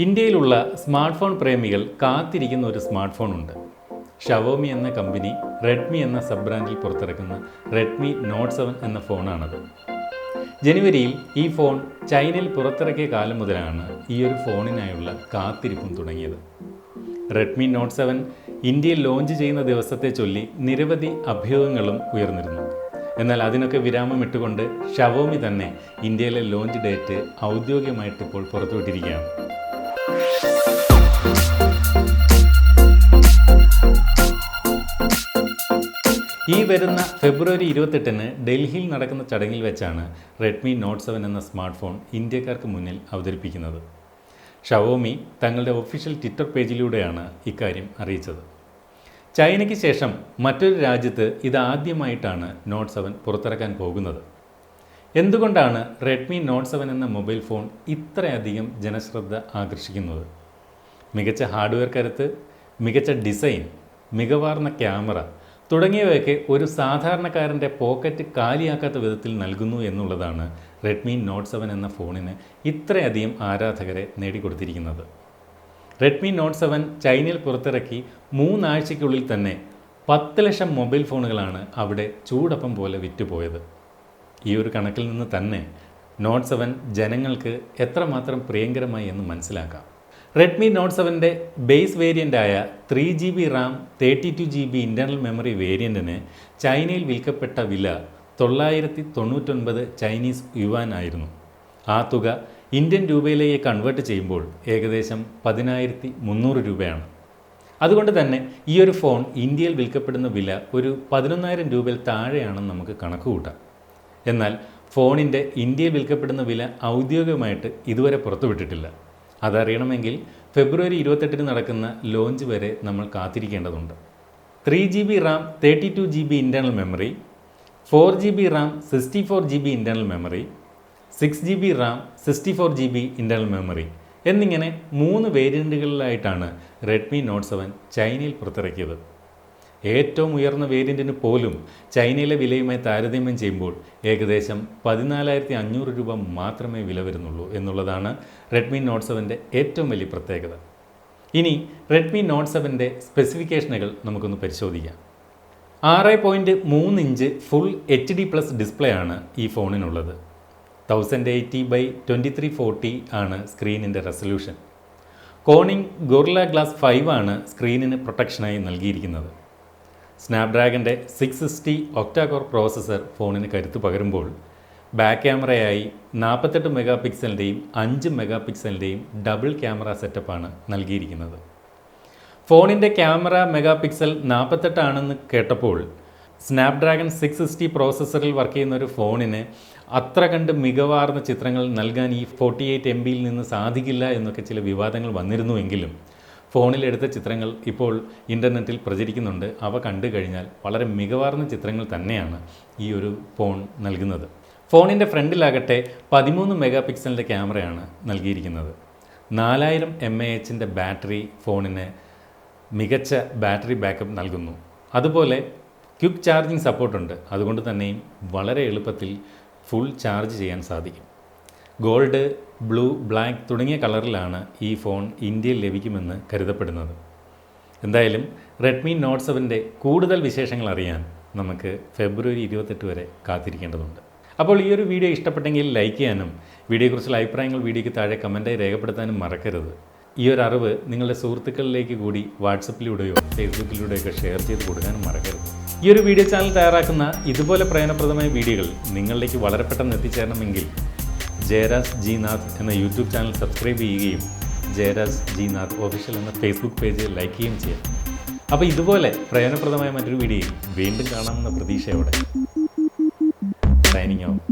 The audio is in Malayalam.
ഇന്ത്യയിലുള്ള സ്മാർട്ട് ഫോൺ പ്രേമികൾ കാത്തിരിക്കുന്ന ഒരു സ്മാർട്ട് ഫോൺ ഉണ്ട്. ഷവോമി എന്ന കമ്പനി റെഡ്മി എന്ന സബ് ബ്രാൻഡിൽ പുറത്തിറക്കുന്ന റെഡ്മി നോട്ട് 7 എന്ന ഫോണാണത്. ജനുവരിയിൽ ഈ ഫോൺ ചൈനയിൽ പുറത്തിറക്കിയ കാലം മുതലാണ് ഈ ഒരു ഫോണിനായുള്ള കാത്തിരിപ്പും തുടങ്ങിയത്. റെഡ്മി നോട്ട് 7 ഇന്ത്യയിൽ ലോഞ്ച് ചെയ്യുന്ന ദിവസത്തെ ചൊല്ലി നിരവധി അഭ്യൂഹങ്ങളും ഉയർന്നിരുന്നു. എന്നാൽ അതിനൊക്കെ വിരാമം ഇട്ടുകൊണ്ട് ഷവോമി തന്നെ ഇന്ത്യയിലെ ലോഞ്ച് ഡേറ്റ് ഔദ്യോഗികമായിട്ട് ഇപ്പോൾ പുറത്തുവിട്ടിരിക്കുകയാണ്. ഈ വരുന്ന ഫെബ്രുവരി 28-ന് ഡൽഹിയിൽ നടക്കുന്ന ചടങ്ങിൽ വെച്ചാണ് റെഡ്മി നോട്ട് 7 എന്ന സ്മാർട്ട് ഫോൺ ഇന്ത്യക്കാർക്ക് മുന്നിൽ അവതരിപ്പിക്കുന്നത്. ഷവോമി തങ്ങളുടെ ഒഫീഷ്യൽ ട്വിറ്റർ പേജിലൂടെയാണ് ഇക്കാര്യം അറിയിച്ചത്. ചൈനയ്ക്ക് ശേഷം മറ്റൊരു രാജ്യത്ത് ഇതാദ്യമായിട്ടാണ് നോട്ട് 7 പുറത്തിറക്കാൻ പോകുന്നത്. എന്തുകൊണ്ടാണ് റെഡ്മി നോട്ട് 7 എന്ന മൊബൈൽ ഫോൺ ഇത്രയധികം ജനശ്രദ്ധ ആകർഷിക്കുന്നത്? മികച്ച ഹാർഡ്വെയർ കരുത്ത്, മികച്ച ഡിസൈൻ, മികവാർന്ന ക്യാമറ തുടങ്ങിയവയൊക്കെ ഒരു സാധാരണക്കാരൻ്റെ പോക്കറ്റ് കാലിയാക്കാത്ത വിധത്തിൽ നൽകുന്നു എന്നുള്ളതാണ് റെഡ്മി നോട്ട് 7 എന്ന ഫോണിന് ഇത്രയധികം ആരാധകരെ നേടിക്കൊടുത്തിരിക്കുന്നത്. റെഡ്മി നോട്ട് 7 ചൈനയിൽ പുറത്തിറക്കി 3 ആഴ്ചയ്ക്കുള്ളിൽ തന്നെ 10 ലക്ഷം മൊബൈൽ ഫോണുകളാണ് അവിടെ ചൂടപ്പം പോലെ വിറ്റുപോയത്. ഈ ഒരു കണക്കിൽ നിന്ന് തന്നെ നോട്ട് 7 ജനങ്ങൾക്ക് എത്രമാത്രം പ്രിയങ്കരമായി എന്ന് മനസ്സിലാക്കാം. റെഡ്മി നോട്ട് 7-ൻ്റെ ബേസ് വേരിയൻ്റായ 3GB RAM 32GB internal memory വേരിയൻറ്റിന് ചൈനയിൽ വിൽക്കപ്പെട്ട വില 999 ചൈനീസ് യുവാൻ ആയിരുന്നു. ആ തുക ഇന്ത്യൻ രൂപയിലേക്ക് കൺവേർട്ട് ചെയ്യുമ്പോൾ ഏകദേശം 10,300 രൂപയാണ്. അതുകൊണ്ട് തന്നെ ഈ ഒരു ഫോൺ ഇന്ത്യയിൽ വിൽക്കപ്പെടുന്ന വില ഒരു 11,000 രൂപയിൽ താഴെയാണെന്ന് നമുക്ക് കണക്ക് കൂട്ടാം. എന്നാൽ ഫോണിൻ്റെ ഇന്ത്യയിൽ വിൽക്കപ്പെടുന്ന വില ഔദ്യോഗികമായിട്ട് ഇതുവരെ പുറത്തുവിട്ടിട്ടില്ല. അതറിയണമെങ്കിൽ ഫെബ്രുവരി 28-ന് നടക്കുന്ന ലോഞ്ച് വരെ നമ്മൾ കാത്തിരിക്കേണ്ടതുണ്ട്. 3GB RAM 32GB internal memory, 4GB Ram 64GB internal memory, 6GB Ram 64GB internal memory എന്നിങ്ങനെ 3 വേരിയൻറ്റുകളിലായിട്ടാണ് റെഡ്മി നോട്ട് 7 ചൈനയിൽ പുറത്തിറക്കിയത്. ഏറ്റവും ഉയർന്ന വേരിയൻറ്റിന് പോലും ചൈനയിലെ വിലയുമായി താരതമ്യം ചെയ്യുമ്പോൾ ഏകദേശം 14,500 രൂപ മാത്രമേ വില വരുന്നുള്ളൂ എന്നുള്ളതാണ് റെഡ്മി നോട്ട് 7-ൻ്റെ ഏറ്റവും വലിയ പ്രത്യേകത. ഇനി റെഡ്മി നോട്ട് 7-ൻ്റെ സ്പെസിഫിക്കേഷനുകൾ നമുക്കൊന്ന് പരിശോധിക്കാം. 6.3 ഇഞ്ച് ഫുൾ HD+ ഡിസ്പ്ലേ ആണ് ഈ ഫോണിനുള്ളത്. 1080x2340 ആണ് സ്ക്രീനിൻ്റെ റെസൊല്യൂഷൻ. കോണിംഗ് ഗൊറില്ല ഗ്ലാസ് 5 ആണ് സ്ക്രീനിന് പ്രൊട്ടക്ഷനായി നൽകിയിരിക്കുന്നത്. സ്നാപ്ഡ്രാഗൻ്റെ 660 ഒക്ടാ-കോർ പ്രോസസ്സർ ഫോണിന് കരുത്ത് പകരുമ്പോൾ ബാക്ക് ക്യാമറയായി 48 മെഗാ പിക്സലിൻ്റെയും 5 മെഗാ പിക്സലിൻ്റെയും ഡബിൾ ക്യാമറ സെറ്റപ്പാണ് നൽകിയിരിക്കുന്നത്. ഫോണിൻ്റെ ക്യാമറ മെഗാ പിക്സൽ 48 ആണെന്ന് കേട്ടപ്പോൾ സ്നാപ്ഡ്രാഗൺ 660 പ്രോസസ്സറിൽ വർക്ക് ചെയ്യുന്ന ഒരു ഫോണിന് അത്ര കണ്ട് മികവാർന്ന ചിത്രങ്ങൾ നൽകാൻ ഈ 48 MBയിൽ നിന്ന് സാധിക്കില്ല എന്നൊക്കെ ചില വിവാദങ്ങൾ വന്നിരുന്നുവെങ്കിലും ഫോണിലെടുത്ത ചിത്രങ്ങൾ ഇപ്പോൾ ഇൻ്റർനെറ്റിൽ പ്രചരിക്കുന്നുണ്ട്. അവ കണ്ടു കഴിഞ്ഞാൽ വളരെ മികവാർന്ന ചിത്രങ്ങൾ തന്നെയാണ് ഈ ഒരു ഫോൺ നൽകുന്നത്. ഫോണിൻ്റെ ഫ്രണ്ടിലാകട്ടെ 13 മെഗാ പിക്സലിൻ്റെ ക്യാമറയാണ് നൽകിയിരിക്കുന്നത്. 4000 mAhൻ്റെ ബാറ്ററി ഫോണിന് മികച്ച ബാറ്ററി ബാക്കപ്പ് നൽകുന്നു. അതുപോലെ ക്വിക്ക് ചാർജിങ് സപ്പോർട്ടുണ്ട്. അതുകൊണ്ട് തന്നെയും വളരെ എളുപ്പത്തിൽ ഫുൾ ചാർജ് ചെയ്യാൻ സാധിക്കും. ഗോൾഡ്, ബ്ലൂ, ബ്ലാക്ക് തുടങ്ങിയ കളറിലാണ് ഈ ഫോൺ ഇന്ത്യയിൽ ലഭിക്കുമെന്ന് കരുതപ്പെടുന്നത്. എന്തായാലും റെഡ്മി നോട്ട് 7-ൻ്റെ കൂടുതൽ വിശേഷങ്ങൾ അറിയാൻ നമുക്ക് ഫെബ്രുവരി 28 വരെ കാത്തിരിക്കേണ്ടതുണ്ട്. അപ്പോൾ ഈ ഒരു വീഡിയോ ഇഷ്ടപ്പെട്ടെങ്കിൽ ലൈക്ക് ചെയ്യാനും വീഡിയോയെക്കുറിച്ചുള്ള അഭിപ്രായങ്ങൾ വീഡിയോയ്ക്ക് താഴെ കമൻറ്റായി രേഖപ്പെടുത്താനും മറക്കരുത്. ഈ ഒരു അറിവ് നിങ്ങളുടെ സുഹൃത്തുക്കളിലേക്ക് കൂടി വാട്സപ്പിലൂടെയോ ഫേസ്ബുക്കിലൂടെയൊക്കെ ഷെയർ ചെയ്ത് കൊടുക്കാനും മറക്കരുത്. ഈ ഒരു വീഡിയോ ചാനൽ തയ്യാറാക്കുന്ന ഇതുപോലെ പ്രയോജനപ്രദമായ വീഡിയോകൾ നിങ്ങളിലേക്ക് വളരെ പെട്ടെന്ന് എത്തിച്ചേരണമെങ്കിൽ ജയരാജ് ജി നാഥ് എന്ന യൂട്യൂബ് ചാനൽ സബ്സ്ക്രൈബ് ചെയ്യുകയും ജയരാജ് ജി നാഥ് ഒഫീഷ്യൽ എന്ന ഫേസ്ബുക്ക് പേജ് ലൈക്ക് ചെയ്യുകയും ചെയ്യാം. അപ്പോൾ ഇതുപോലെ പ്രയോജനപ്രദമായ മറ്റൊരു വീഡിയോയിൽ വീണ്ടും കാണാമെന്ന പ്രതീക്ഷയോടെ സൈനിങ് ഔട്ട്.